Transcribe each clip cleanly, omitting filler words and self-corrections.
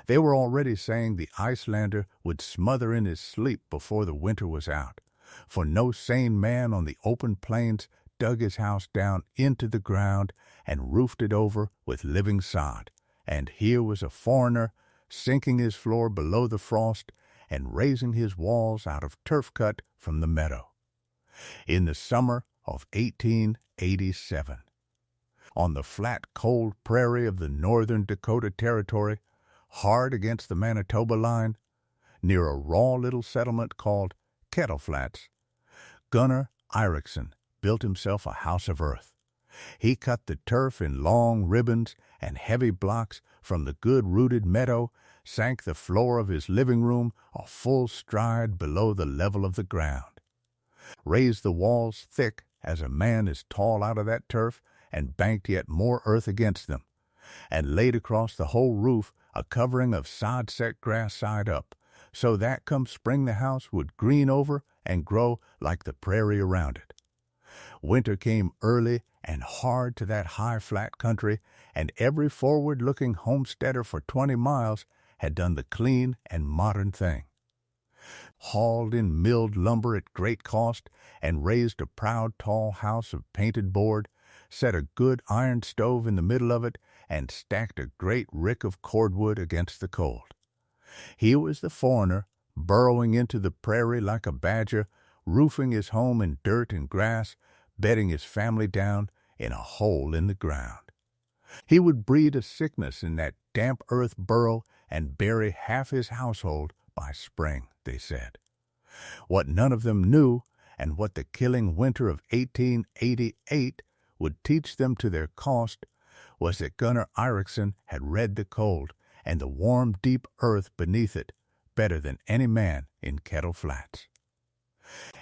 They were already saying the Icelander would smother in his sleep before the winter was out, for no sane man on the open plains dug his house down into the ground and roofed it over with living sod, and here was a foreigner sinking his floor below the frost and raising his walls out of turf cut from the meadow. In the summer of 1887, on the flat, cold prairie of the northern Dakota Territory, hard against the Manitoba line, near a raw little settlement called Kettle Flats, Gunnar Eiriksson built himself a house of earth. He cut the turf in long ribbons and heavy blocks from the good-rooted meadow, sank the floor of his living room a full stride below the level of the ground, raised the walls thick as a man is tall out of that turf, and banked yet more earth against them, and laid across the whole roof a covering of sod-set grass side up, so that come spring the house would green over and grow like the prairie around it. Winter came early and hard to that high flat country, and every forward-looking homesteader for 20 miles had done the clean and modern thing. Hauled in milled lumber at great cost, and raised a proud tall house of painted board, set a good iron stove in the middle of it, and stacked a great rick of cordwood against the cold. He was the foreigner, burrowing into the prairie like a badger, roofing his home in dirt and grass, bedding his family down in a hole in the ground. He would breed a sickness in that damp earth burrow and bury half his household by spring, they said. What none of them knew, and what the killing winter of 1888 would teach them to their cost, was that Gunnar Eiriksson had read the cold and the warm, deep earth beneath it better than any man in Kettle Flats,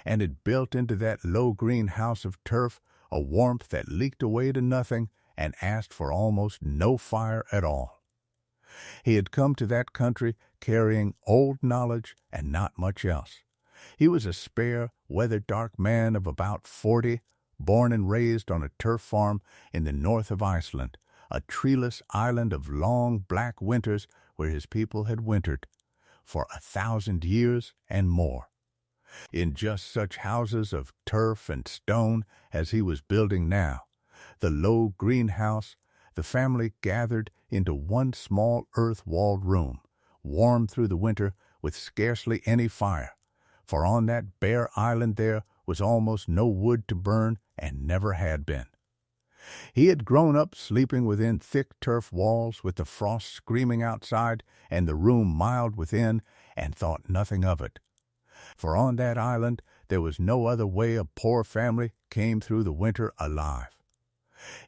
and had built into that low green house of turf a warmth that leaked away to nothing and asked for almost no fire at all. He had come to that country carrying old knowledge and not much else. He was a spare, weather-dark man of about 40, born and raised on a turf farm in the north of Iceland, a treeless island of long black winters where his people had wintered for 1,000 years and more. In just such houses of turf and stone as he was building now, the low greenhouse, the family gathered into one small earth-walled room, warm through the winter with scarcely any fire, for on that bare island there was almost no wood to burn and never had been. He had grown up sleeping within thick turf walls with the frost screaming outside and the room mild within, and thought nothing of it. For on that island there was no other way a poor family came through the winter alive.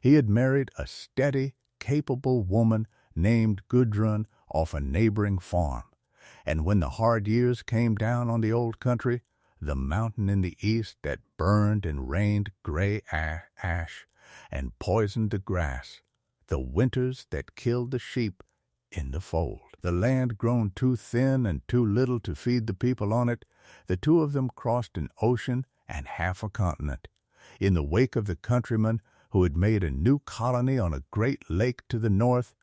He had married a steady, capable woman named Gudrun off a neighboring farm, and when the hard years came down on the old country, the mountain in the east that burned and rained gray ash and poisoned the grass, the winters that killed the sheep in the fold, the land grown too thin and too little to feed the people on it, the two of them crossed an ocean and half a continent, in the wake of the countryman who had made a new colony on a great lake to the north,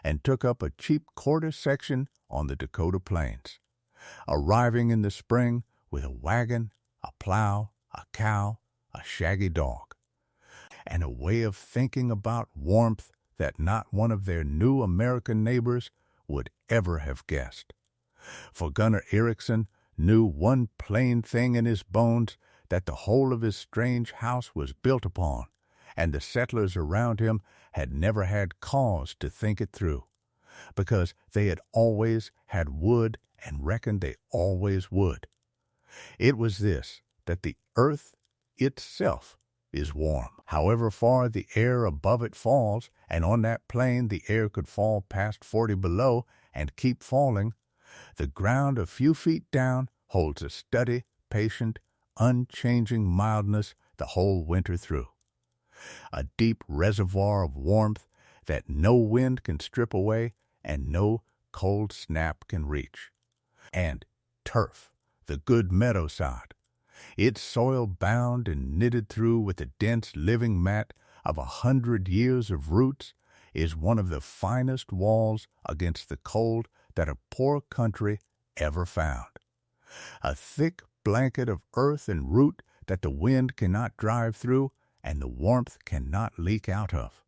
and took up a cheap quarter section on the Dakota plains, arriving in the spring with a wagon, a plow, a cow, a shaggy dog, and a way of thinking about warmth that not one of their new American neighbors would ever have guessed. For Gunnar Eiriksson knew one plain thing in his bones, that the whole of his strange house was built upon, and the settlers around him had never had cause to think it through, because they had always had wood and reckoned they always would. It was this, that the earth itself is warm, however far the air above it falls, and on that plain the air could fall past 40 below and keep falling. The ground a few feet down holds a steady, patient, unchanging mildness the whole winter through, a deep reservoir of warmth that no wind can strip away and no cold snap can reach. And turf, the good meadow sod, its soil bound and knitted through with the dense living mat of 100 years of roots, is one of the finest walls against the cold that a poor country ever found. A thick blanket of earth and root that the wind cannot drive through and the warmth cannot leak out of.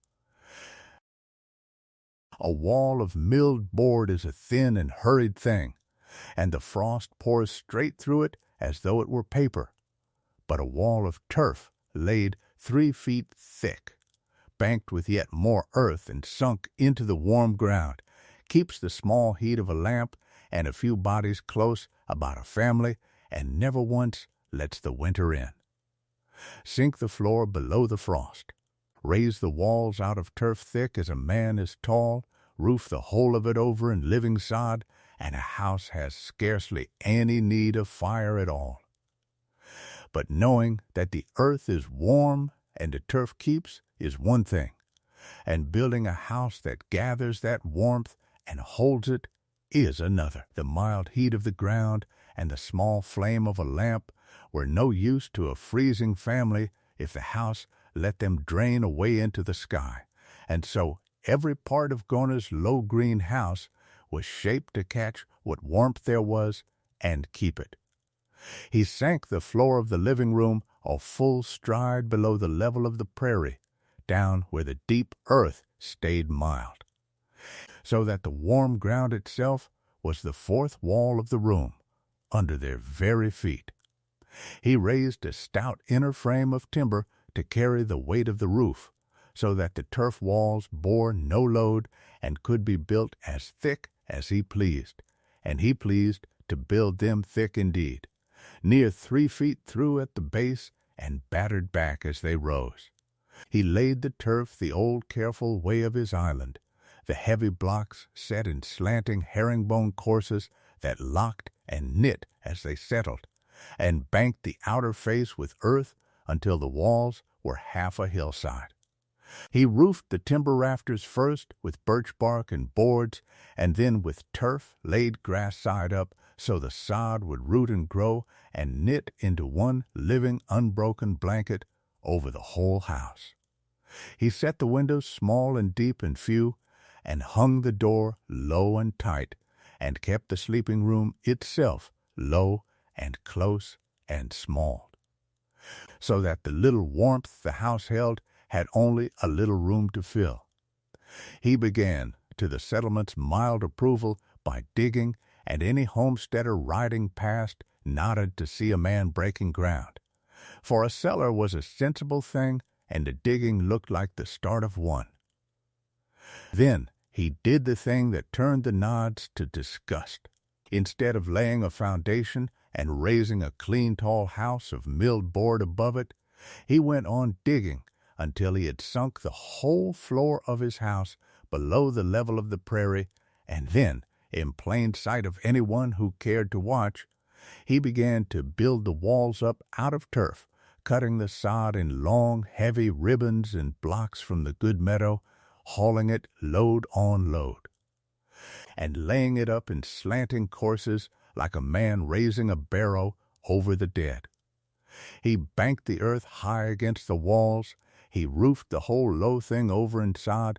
A wall of milled board is a thin and hurried thing, and the frost pours straight through it as though it were paper. But a wall of turf laid 3 feet thick, banked with yet more earth and sunk into the warm ground, keeps the small heat of a lamp and a few bodies close about a family, and never once lets the winter in. Sink the floor below the frost. Raise the walls out of turf thick as a man is tall, roof the whole of it over in living sod, and a house has scarcely any need of fire at all. But knowing that the earth is warm and the turf keeps is one thing, and building a house that gathers that warmth and holds it is another. The mild heat of the ground and the small flame of a lamp were no use to a freezing family if the house let them drain away into the sky, and so every part of Gunnar's low green house was shaped to catch what warmth there was and keep it. He sank the floor of the living room a full stride below the level of the prairie, down where the deep earth stayed mild, so that the warm ground itself was the fourth wall of the room, under their very feet. He raised a stout inner frame of timber to carry the weight of the roof, so that the turf walls bore no load and could be built as thick as he pleased, and he pleased to build them thick indeed, near 3 feet through at the base and battered back as they rose. He laid the turf the old careful way of his island, the heavy blocks set in slanting herringbone courses that locked and knit as they settled, and banked the outer face with earth until the walls were half a hillside. He roofed the timber rafters first with birch bark and boards, and then with turf laid grass side up so the sod would root and grow and knit into one living unbroken blanket over the whole house. He set the windows small and deep and few, and hung the door low and tight, and kept the sleeping room itself low and close and small, so that the little warmth the house held had only a little room to fill. He began, to the settlement's mild approval, by digging, and any homesteader riding past nodded to see a man breaking ground. For a cellar was a sensible thing, and the digging looked like the start of one. Then he did the thing that turned the nods to disgust. Instead of laying a foundation and raising a clean tall house of milled board above it, he went on digging until he had sunk the whole floor of his house below the level of the prairie, and then, in plain sight of anyone who cared to watch, he began to build the walls up out of turf, cutting the sod in long, heavy ribbons and blocks from the good meadow, hauling it load on load, and laying it up in slanting courses like a man raising a barrow over the dead. He banked the earth high against the walls, he roofed the whole low thing over in sod,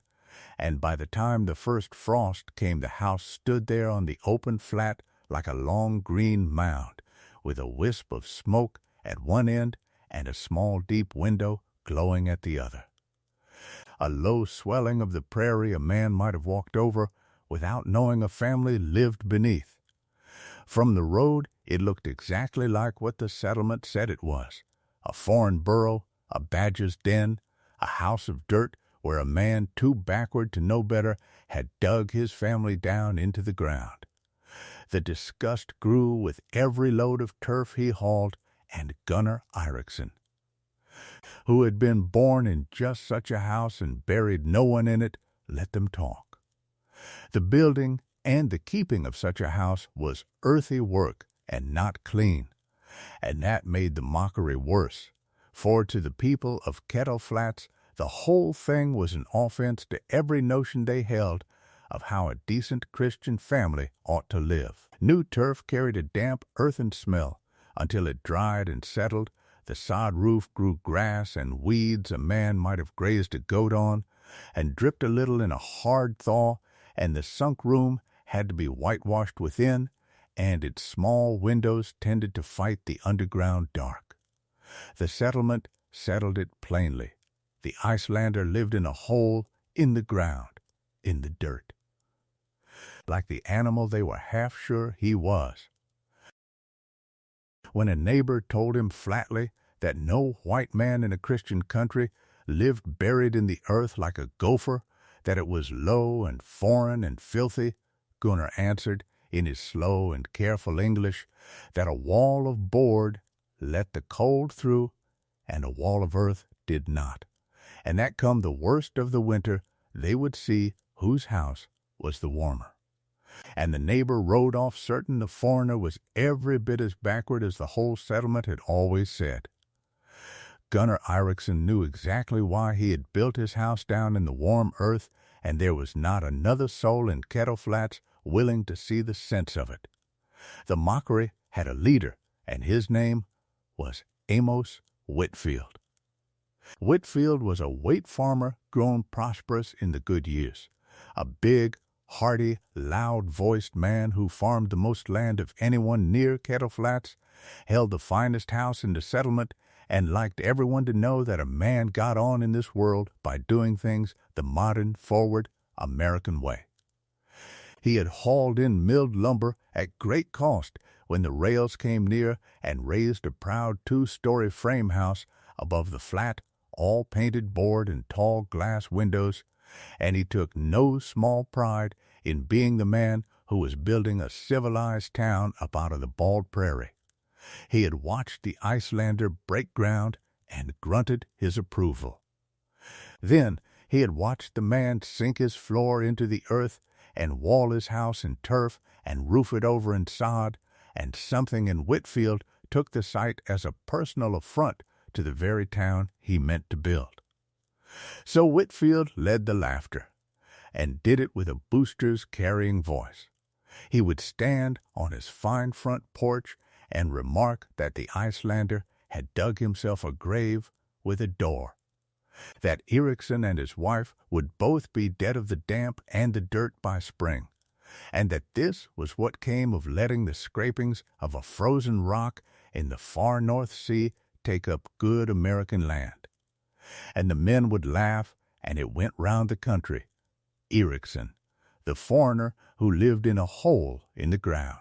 and by the time the first frost came the house stood there on the open flat like a long green mound, with a wisp of smoke at one end and a small deep window glowing at the other. A low swelling of the prairie a man might have walked over without knowing a family lived beneath. From the road it looked exactly like what the settlement said it was, a foreign burrow, a badger's den, a house of dirt where a man too backward to know better had dug his family down into the ground. The disgust grew with every load of turf he hauled, and Gunnar Eiriksson, who had been born in just such a house and buried no one in it, let them talk. The building and the keeping of such a house was earthy work and not clean, and that made the mockery worse, for to the people of Kettle Flats the whole thing was an offense to every notion they held of how a decent Christian family ought to live. New turf carried a damp earthen smell. Until it dried and settled, the sod roof grew grass and weeds a man might have grazed a goat on, and dripped a little in a hard thaw, and the sunk room had to be whitewashed within, and its small windows tended to fight the underground dark. The settlement settled it plainly. The Icelander lived in a hole in the ground, in the dirt. Like the animal they were half sure he was. When a neighbor told him flatly that no white man in a Christian country lived buried in the earth like a gopher, that it was low and foreign and filthy, Gunnar answered, in his slow and careful English, that a wall of board let the cold through, and a wall of earth did not, and that come the worst of the winter, they would see whose house was the warmer. And the neighbor rode off certain the foreigner was every bit as backward as the whole settlement had always said. Gunnar Eiriksson knew exactly why he had built his house down in the warm earth, and there was not another soul in Kettle Flats willing to see the sense of it. The mockery had a leader, and his name was Amos Whitfield. Whitfield was a wheat farmer grown prosperous in the good years, a big, hearty, loud-voiced man who farmed the most land of anyone near Kettle Flats, held the finest house in the settlement, and liked everyone to know that a man got on in this world by doing things the modern, forward, American way. He had hauled in milled lumber at great cost when the rails came near and raised a proud 2-story frame house above the flat, all-painted board and tall glass windows, and he took no small pride in being the man who was building a civilized town up out of the bald prairie. He had watched the Icelander break ground and grunted his approval. Then he had watched the man sink his floor into the earth and wall his house in turf and roof it over in sod, and something in Whitfield took the sight as a personal affront to the very town he meant to build. So Whitfield led the laughter, and did it with a booster's carrying voice. He would stand on his fine front porch and remark that the Icelander had dug himself a grave with a door, that Eiriksson and his wife would both be dead of the damp and the dirt by spring, and that this was what came of letting the scrapings of a frozen rock in the far North Sea take up good American land. And the men would laugh, and it went round the country. Eiriksson, the foreigner who lived in a hole in the ground.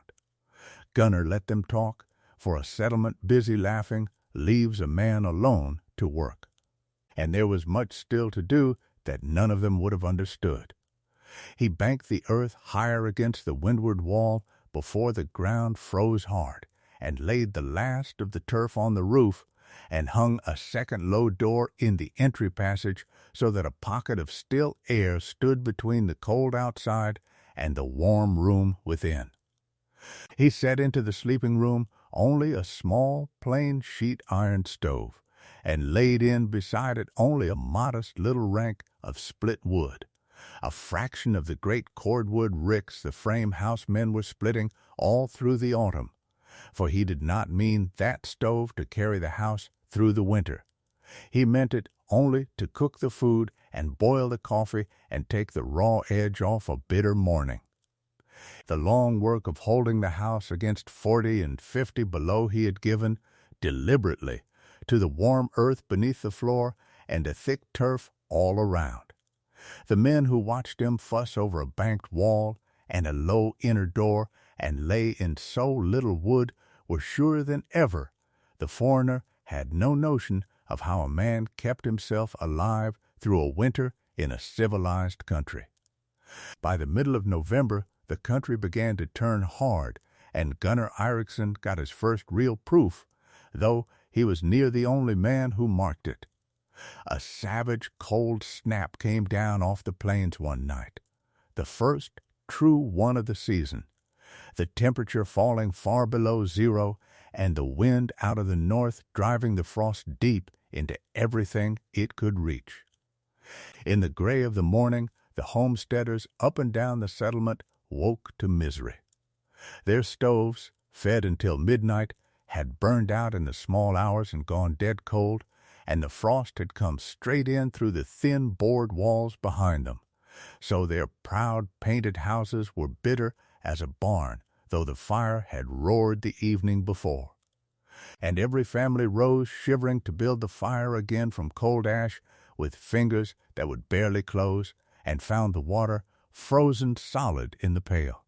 Gunnar let them talk, for a settlement busy laughing leaves a man alone to work. And there was much still to do that none of them would have understood. He banked the earth higher against the windward wall before the ground froze hard, and laid the last of the turf on the roof, and hung a second low door in the entry passage so that a pocket of still air stood between the cold outside and the warm room within. He set into the sleeping room only a small, plain sheet iron stove, and laid in beside it only a modest little rank of split wood, a fraction of the great cordwood ricks the frame house men were splitting all through the autumn, for he did not mean that stove to carry the house through the winter. He meant it only to cook the food and boil the coffee and take the raw edge off a bitter morning. The long work of holding the house against 40 and 50 below he had given, deliberately, to the warm earth beneath the floor and the thick turf all around. The men who watched him fuss over a banked wall and a low inner door and lay in so little wood were surer than ever the foreigner had no notion of how a man kept himself alive through a winter in a civilized country. By the middle of November, the country began to turn hard, and Gunnar Eiriksson got his first real proof, though he was near the only man who marked it. A savage, cold snap came down off the plains one night, the first true one of the season, the temperature falling far below zero, and the wind out of the north driving the frost deep into everything it could reach. In the gray of the morning, the homesteaders up and down the settlement woke to misery. Their stoves, fed until midnight, had burned out in the small hours and gone dead cold, and the frost had come straight in through the thin board walls behind them, So their proud painted houses were bitter as a barn, though the fire had roared the evening before. And every family rose shivering to build the fire again from cold ash, with fingers that would barely close, and found the water frozen solid in the pail.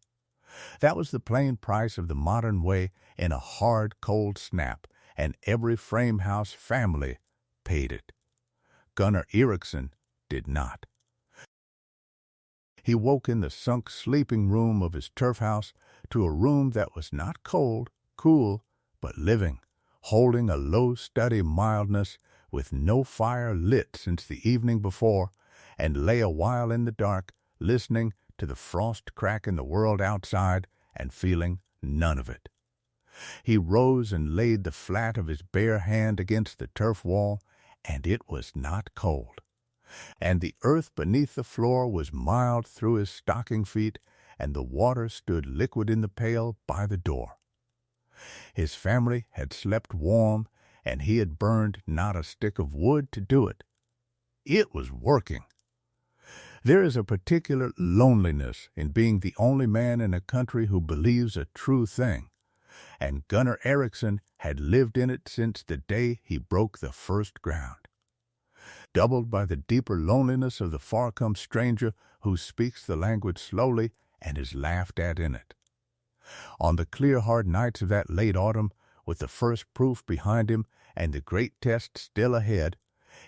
That was the plain price of the modern way in a hard, cold snap, and every frame house family paid it. Gunnar Eiriksson did not. He woke in the sunk sleeping room of his turf house to a room that was not cold, cool, but living, holding a low, steady mildness, with no fire lit since the evening before, and lay a while in the dark, listening to the frost crack in the world outside and feeling none of it. He rose and laid the flat of his bare hand against the turf wall, and it was not cold. And the earth beneath the floor was mild through his stocking feet, and the water stood liquid in the pail by the door. His family had slept warm, and he had burned not a stick of wood to do it. It was working. There is a particular loneliness in being the only man in a country who believes a true thing, and Gunnar Eiriksson had lived in it since the day he broke the first ground. Doubled by the deeper loneliness of the far-come stranger who speaks the language slowly and is laughed at in it. On the clear, hard nights of that late autumn, with the first proof behind him and the great test still ahead,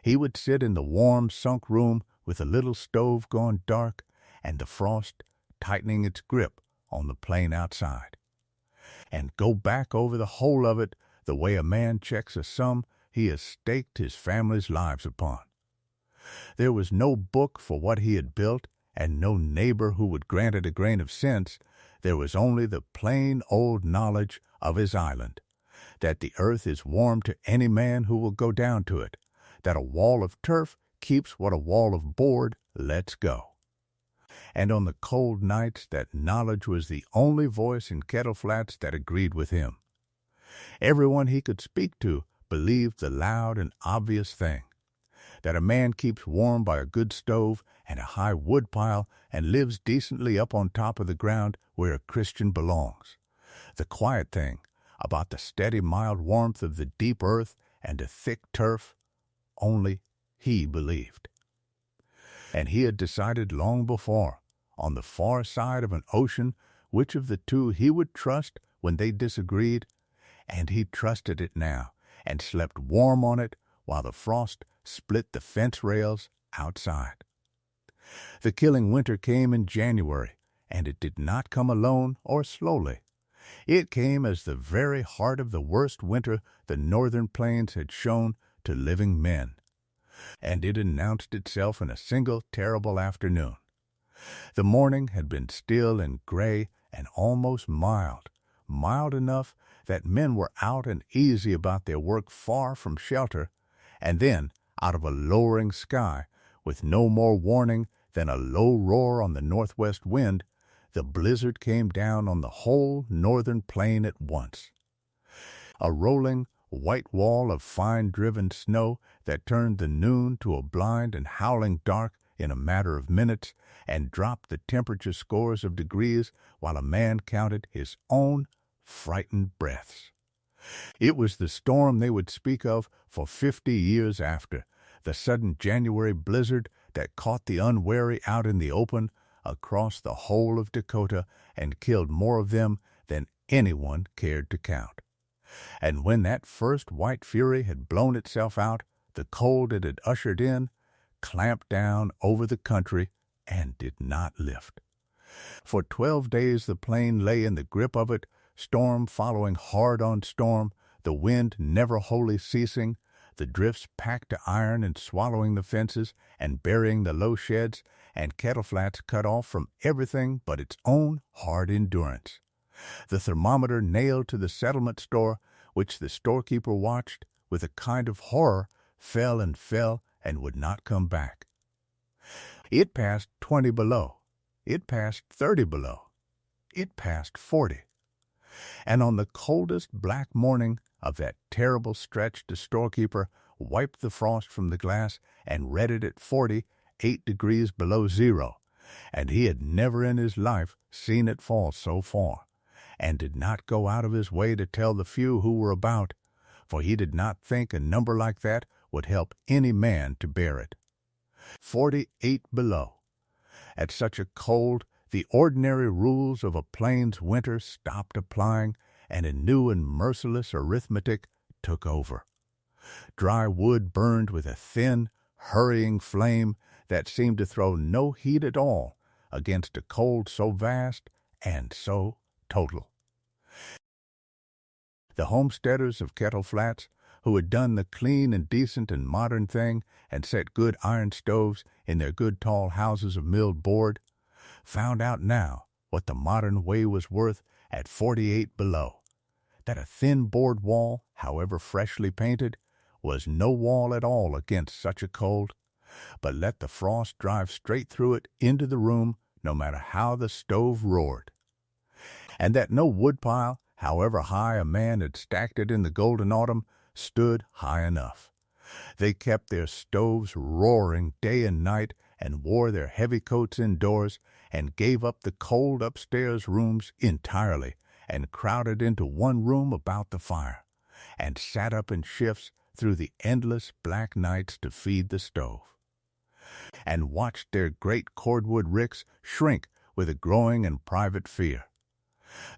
he would sit in the warm, sunk room with the little stove gone dark and the frost tightening its grip on the plain outside, and go back over the whole of it the way a man checks a sum he has staked his family's lives upon. There was no book for what he had built, and no neighbor who would grant it a grain of sense. There was only the plain old knowledge of his island, that the earth is warm to any man who will go down to it, that a wall of turf keeps what a wall of board lets go. And on the cold nights that knowledge was the only voice in Kettle Flats that agreed with him. Everyone he could speak to believed the loud and obvious thing, that a man keeps warm by a good stove and a high wood pile and lives decently up on top of the ground where a Christian belongs. The quiet thing about the steady, mild warmth of the deep earth and the thick turf, only he believed. And he had decided long before, on the far side of an ocean, which of the two he would trust when they disagreed, and he trusted it now, and slept warm on it while the frost split the fence rails outside. The killing winter came in January, and it did not come alone or slowly. It came as the very heart of the worst winter the northern plains had shown to living men, and it announced itself in a single terrible afternoon. The morning had been still and gray and almost mild, mild enough that men were out and easy about their work far from shelter, and then, out of a lowering sky, with no more warning than a low roar on the northwest wind, the blizzard came down on the whole northern plain at once. A rolling, white wall of fine-driven snow that turned the noon to a blind and howling dark in a matter of minutes, and dropped the temperature scores of degrees while a man counted his own frightened breaths. It was the storm they would speak of for 50 years after, the sudden January blizzard that caught the unwary out in the open across the whole of Dakota and killed more of them than anyone cared to count. And when that first white fury had blown itself out, the cold it had ushered in clamped down over the country and did not lift. For 12 days the plain lay in the grip of it, storm following hard on storm, the wind never wholly ceasing, the drifts packed to iron and swallowing the fences and burying the low sheds, and Kettle Flats cut off from everything but its own hard endurance. The thermometer nailed to the settlement store, which the storekeeper watched with a kind of horror, fell and would not come back. It passed 20 below. It passed 30 below. It passed 40. And on the coldest black morning of that terrible stretch, the storekeeper wiped the frost from the glass and read it at 48 degrees below zero, and he had never in his life seen it fall so far, and did not go out of his way to tell the few who were about, for he did not think a number like that would help any man to bear it. 48 below. At such a cold, the ordinary rules of a plains winter stopped applying, and a new and merciless arithmetic took over. Dry wood burned with a thin, hurrying flame that seemed to throw no heat at all against a cold so vast and so total. The homesteaders of Kettle Flats, who had done the clean and decent and modern thing and set good iron stoves in their good tall houses of milled board, found out now what the modern way was worth at 48 below, that a thin board wall, however freshly painted, was no wall at all against such a cold, but let the frost drive straight through it into the room, no matter how the stove roared. And that no woodpile, however high a man had stacked it in the golden autumn, stood high enough. They kept their stoves roaring day and night, and wore their heavy coats indoors, and gave up the cold upstairs rooms entirely, and crowded into one room about the fire, and sat up in shifts through the endless black nights to feed the stove, and watched their great cordwood ricks shrink with a growing and private fear.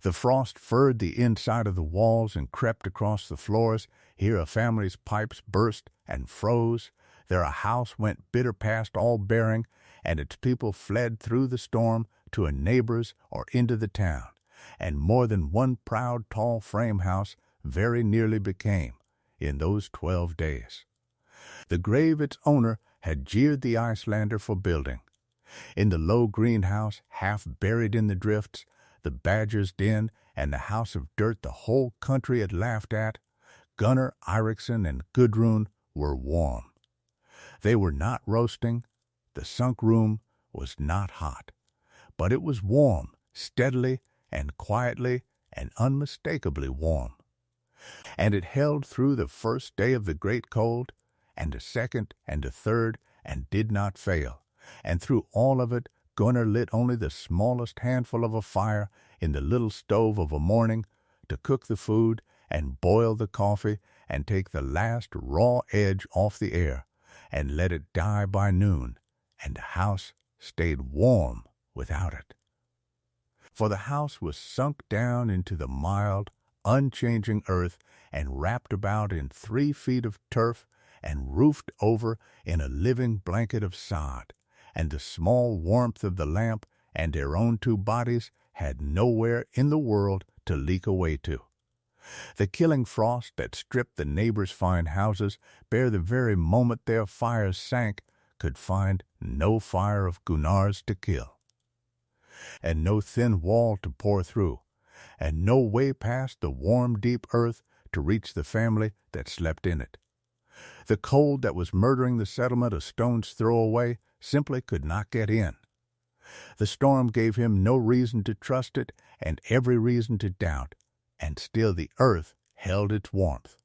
The frost furred the inside of the walls and crept across the floors. Here a family's pipes burst and froze. There a house went bitter past all bearing, and its people fled through the storm to a neighbor's or into the town, and more than one proud tall frame house very nearly became, in those 12 days. The grave its owner had jeered the Icelander for building. In the low greenhouse, half buried in the drifts, the badger's den, and the house of dirt the whole country had laughed at, Gunnar Eiriksson and Gudrun were warm. They were not roasting. The sunk room was not hot, but it was warm, steadily and quietly and unmistakably warm. And it held through the first day of the great cold, and a second and a third, and did not fail. And through all of it, Gunnar lit only the smallest handful of a fire in the little stove of a morning to cook the food and boil the coffee and take the last raw edge off the air, and let it die by noon, and the house stayed warm without it. For the house was sunk down into the mild, unchanging earth, and wrapped about in 3 feet of turf, and roofed over in a living blanket of sod, and the small warmth of the lamp and their own 2 bodies had nowhere in the world to leak away to. The killing frost that stripped the neighbors' fine houses bare the very moment their fires sank could find no fire of Gunnar's to kill, and no thin wall to pour through, and no way past the warm deep earth to reach the family that slept in it. The cold that was murdering the settlement a stone's throw away simply could not get in. The storm gave him no reason to trust it and every reason to doubt, and still the earth held its warmth.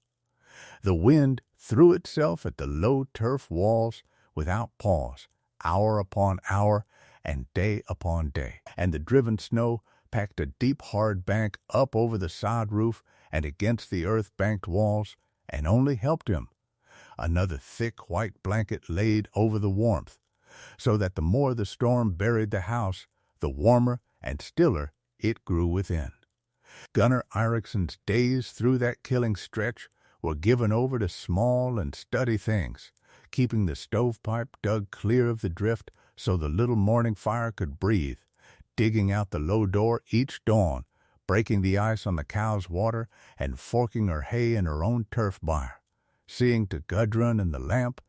The wind threw itself at the low turf walls without pause, hour upon hour and day upon day, and the driven snow packed a deep hard bank up over the sod roof and against the earth-banked walls, and only helped him. Another thick white blanket laid over the warmth, so that the more the storm buried the house, the warmer and stiller it grew within. Gunnar Eiriksson's days through that killing stretch were given over to small and steady things, keeping the stovepipe dug clear of the drift so the little morning fire could breathe, digging out the low door each dawn, breaking the ice on the cow's water, and forking her hay in her own turf byre, seeing to Gudrun and the lamp,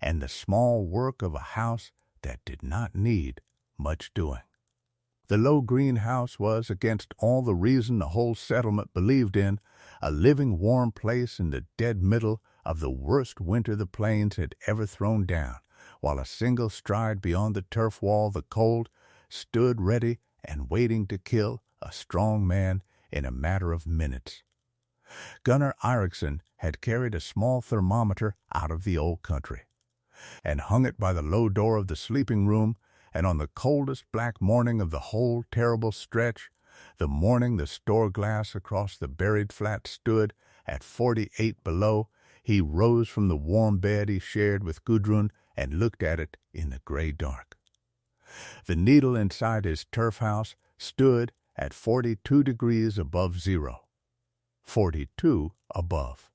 and the small work of a house that did not need much doing. The low greenhouse was, against all the reason the whole settlement believed in, a living warm place in the dead middle of the worst winter the plains had ever thrown down, while a single stride beyond the turf wall the cold stood ready and waiting to kill a strong man in a matter of minutes. Gunnar Eiriksson had carried a small thermometer out of the old country, and hung it by the low door of the sleeping room, and on the coldest black morning of the whole terrible stretch, the morning the store glass across the buried flat stood at 48 below, he rose from the warm bed he shared with Gudrun and looked at it in the gray dark. The needle inside his turf house stood at 42 degrees above zero. 42 above.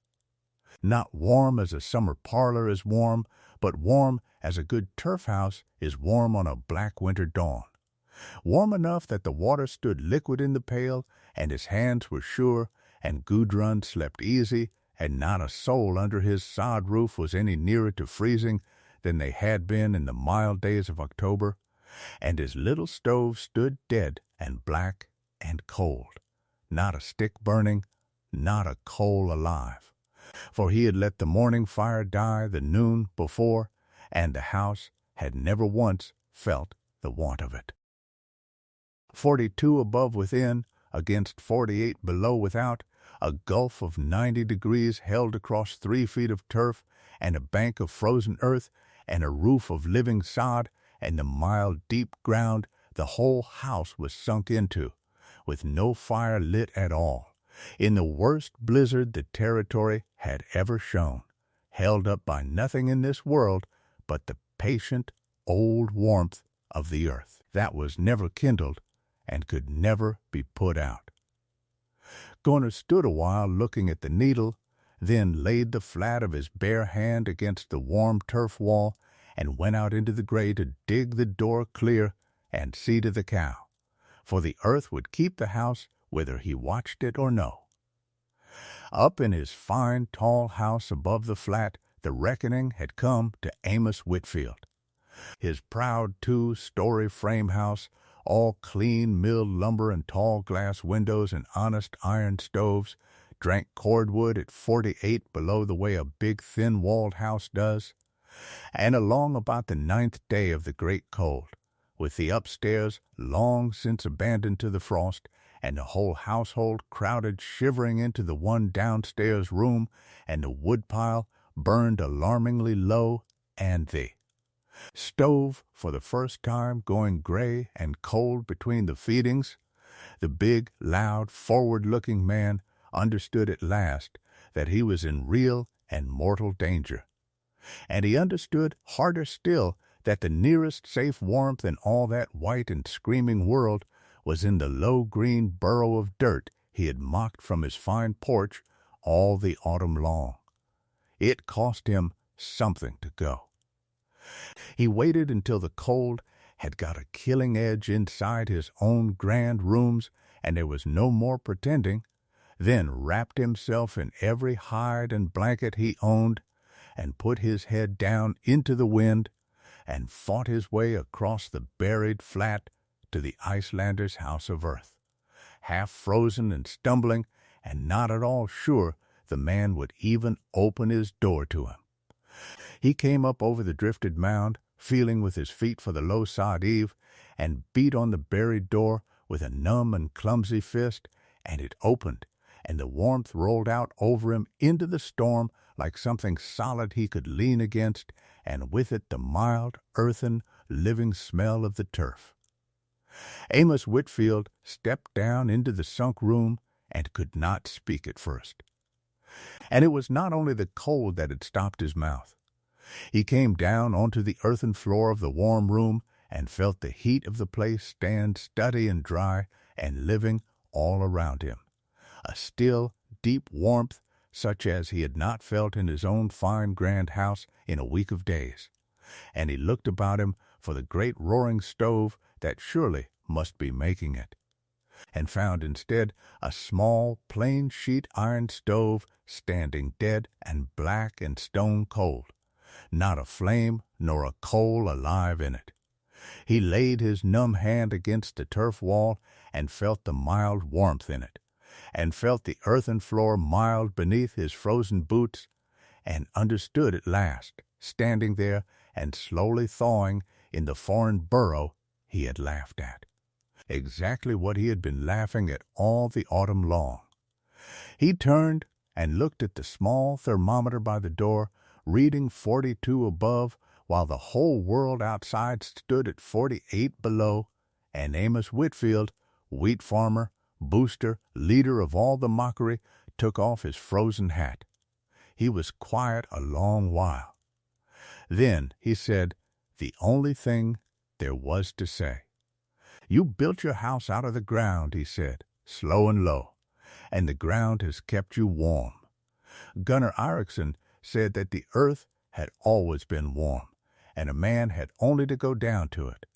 Not warm as a summer parlor is warm, but warm as a good turf house is warm on a black winter dawn. Warm enough that the water stood liquid in the pail, and his hands were sure, and Gudrun slept easy, and not a soul under his sod roof was any nearer to freezing than they had been in the mild days of October, and his little stove stood dead and black and cold, not a stick burning, not a coal alive, for he had let the morning fire die the noon before, and the house had never once felt the want of it. 42 above within, against 48 below without, a gulf of 90 degrees held across 3 feet of turf, and a bank of frozen earth, and a roof of living sod, and the mild, deep ground the whole house was sunk into, with no fire lit at all, in the worst blizzard the Territory had ever shown, held up by nothing in this world but the patient, old warmth of the earth that was never kindled and could never be put out. Gunnar stood a while looking at the needle, then laid the flat of his bare hand against the warm turf wall and went out into the gray to dig the door clear and see to the cow, for the earth would keep the house whether he watched it or no. Up in his fine, tall house above the flat, the reckoning had come to Amos Whitfield. His proud 2-story frame house, all clean milled lumber and tall glass windows and honest iron stoves, drank cordwood at 48 below the way a big thin-walled house does. And along about the 9th day of the great cold, with the upstairs long since abandoned to the frost, and the whole household crowded shivering into the one downstairs room, and the woodpile burned alarmingly low, and the stove for the first time going gray and cold between the feedings, the big, loud, forward-looking man understood at last that he was in real and mortal danger. And he understood harder still that the nearest safe warmth in all that white and screaming world was in the low green burrow of dirt he had mocked from his fine porch all the autumn long. It cost him something to go. He waited until the cold had got a killing edge inside his own grand rooms, and there was no more pretending, then wrapped himself in every hide and blanket he owned, and put his head down into the wind, and fought his way across the buried flat to the Icelander's house of earth, half frozen and stumbling, and not at all sure the man would even open his door to him. He came up over the drifted mound, feeling with his feet for the low sod eave, and beat on the buried door with a numb and clumsy fist, and it opened, and the warmth rolled out over him into the storm like something solid he could lean against, and with it the mild, earthen, living smell of the turf. Amos Whitfield stepped down into the sunk room and could not speak at first. And it was not only the cold that had stopped his mouth. He came down onto the earthen floor of the warm room and felt the heat of the place stand steady and dry and living all around him, a still, deep warmth such as he had not felt in his own fine grand house in a week of days, and he looked about him for the great roaring stove that surely must be making it, and found instead a small, plain sheet iron stove standing dead and black and stone cold, not a flame nor a coal alive in it. He laid his numb hand against the turf wall and felt the mild warmth in it, and felt the earthen floor mild beneath his frozen boots, and understood at last, standing there and slowly thawing in the foreign burrow he had laughed at. Exactly what he had been laughing at all the autumn long. He turned and looked at the small thermometer by the door, reading 42 above, while the whole world outside stood at 48 below, and Amos Whitfield, wheat farmer, booster, leader of all the mockery, took off his frozen hat. He was quiet a long while. Then he said the only thing there was to say. "You built your house out of the ground," he said, slow and low, "and the ground has kept you warm." Gunnar Eiriksson said that the earth had always been warm, and a man had only to go down to it.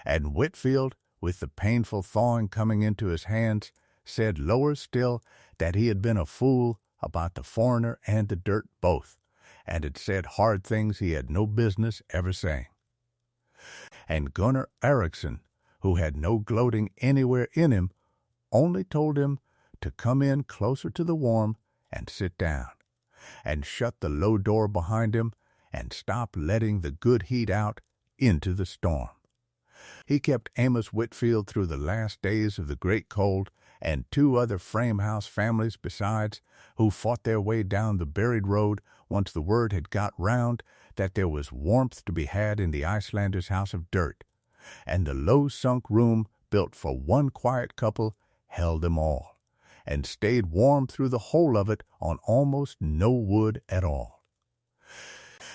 And Whitfield, with the painful thawing coming into his hands, said lower still that he had been a fool about the foreigner and the dirt both, and had said hard things he had no business ever saying. And Gunnar Eiriksson, who had no gloating anywhere in him, only told him to come in closer to the warm and sit down, and shut the low door behind him, and stop letting the good heat out into the storm. He kept Amos Whitfield through the last days of the great cold, and 2 other frame house families besides, who fought their way down the buried road once the word had got round that there was warmth to be had in the Icelander's house of dirt, and the low sunk room built for one quiet couple held them all, and stayed warm through the whole of it on almost no wood at all.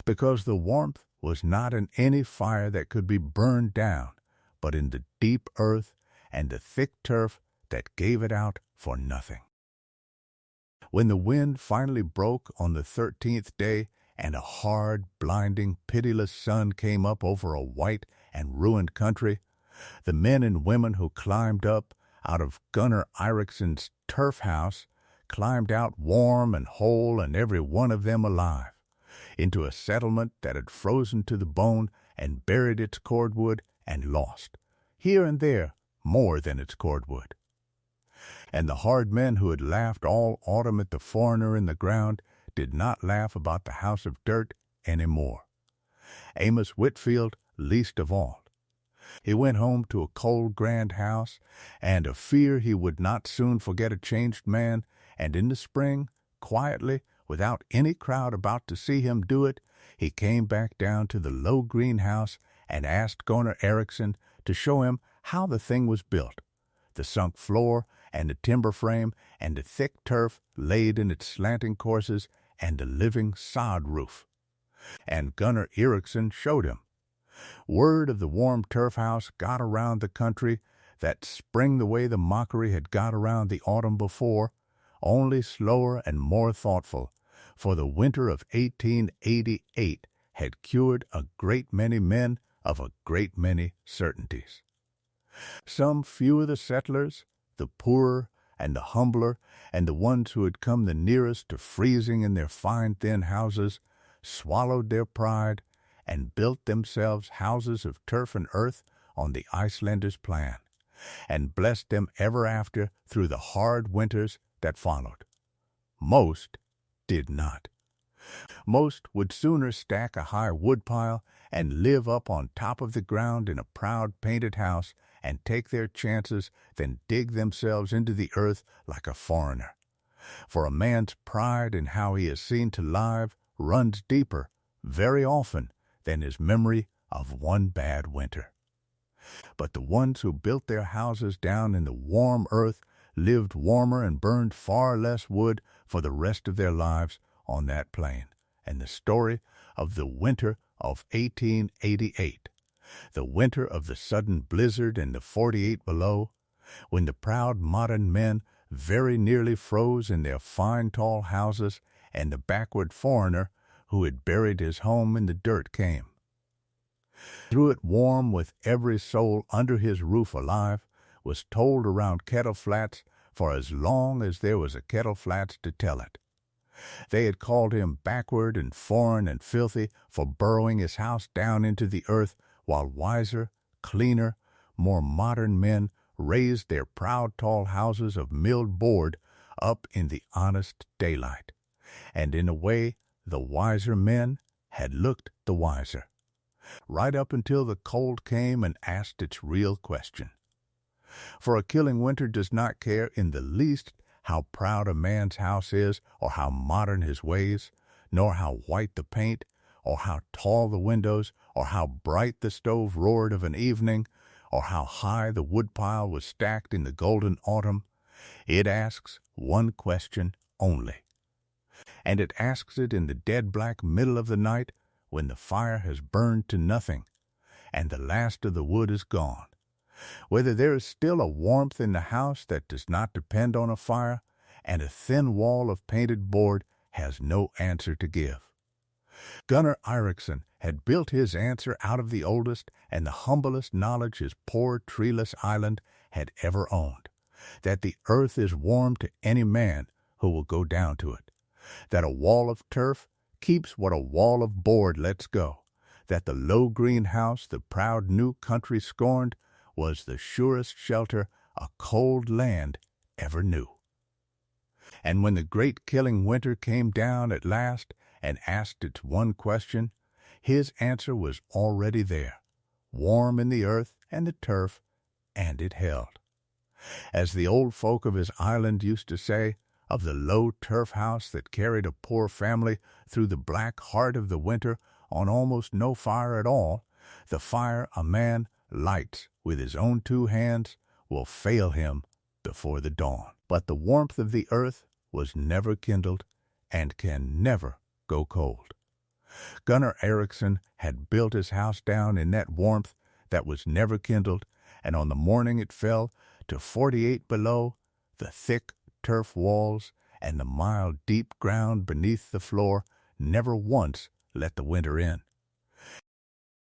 Because the warmth was not in any fire that could be burned down, but in the deep earth and the thick turf that gave it out for nothing. When the wind finally broke on the 13th day, and a hard, blinding, pitiless sun came up over a white and ruined country, the men and women who climbed up out of Gunnar Eiriksson's turf house climbed out warm and whole, and every one of them alive, into a settlement that had frozen to the bone and buried its cordwood and lost, here and there, more than its cordwood. And the hard men who had laughed all autumn at the foreigner in the ground did not laugh about the house of dirt any more. Amos Whitfield least of all. He went home to a cold grand house, and a fear he would not soon forget a changed man, and in the spring, quietly, without any crowd about to see him do it, he came back down to the low greenhouse and asked Gunnar Eiriksson to show him how the thing was built, the sunk floor and the timber frame and the thick turf laid in its slanting courses and the living sod roof. And Gunnar Eiriksson showed him. Word of the warm turf house got around the country that spring the way the mockery had got around the autumn before, only slower and more thoughtful, for the winter of 1888 had cured a great many men of a great many certainties. Some few of the settlers, the poorer and the humbler, and the ones who had come the nearest to freezing in their fine thin houses, swallowed their pride and built themselves houses of turf and earth on the Icelander's plan, and blessed them ever after through the hard winters that followed. Most did not. Most would sooner stack a high woodpile and live up on top of the ground in a proud painted house and take their chances than dig themselves into the earth like a foreigner. For a man's pride in how he is seen to live runs deeper, very often, than his memory of one bad winter. But the ones who built their houses down in the warm earth lived warmer and burned far less wood for the rest of their lives on that plain. And the story of the winter of 1888, the winter of the sudden blizzard in the 48 below, when the proud modern men very nearly froze in their fine tall houses, and the backward foreigner who had buried his home in the dirt came. Through it warm with every soul under his roof alive, was told around Kettle Flats for as long as there was a Kettle Flats to tell it. They had called him backward and foreign and filthy for burrowing his house down into the earth, while wiser, cleaner, more modern men raised their proud tall houses of milled board up in the honest daylight. And in a way, the wiser men had looked the wiser, right up until the cold came and asked its real question. For a killing winter does not care in the least how proud a man's house is, or how modern his ways, nor how white the paint, or how tall the windows, or how bright the stove roared of an evening, or how high the woodpile was stacked in the golden autumn. It asks one question only. And it asks it in the dead black middle of the night, when the fire has burned to nothing, and the last of the wood is gone, whether there is still a warmth in the house that does not depend on a fire, and a thin wall of painted board has no answer to give. Gunnar Eiriksson had built his answer out of the oldest and the humblest knowledge his poor treeless island had ever owned, that the earth is warm to any man who will go down to it, that a wall of turf keeps what a wall of board lets go, that the low green house the proud new country scorned was the surest shelter a cold land ever knew. And when the great killing winter came down at last and asked its one question, his answer was already there, warm in the earth and the turf, and it held. As the old folk of his island used to say, of the low turf house that carried a poor family through the black heart of the winter on almost no fire at all, the fire a man lights with his own 2 hands will fail him before the dawn. But the warmth of the earth was never kindled and can never go cold. Gunnar Eiriksson had built his house down in that warmth that was never kindled, and on the morning it fell to 48 below, the thick turf walls and the mild deep ground beneath the floor never once let the winter in.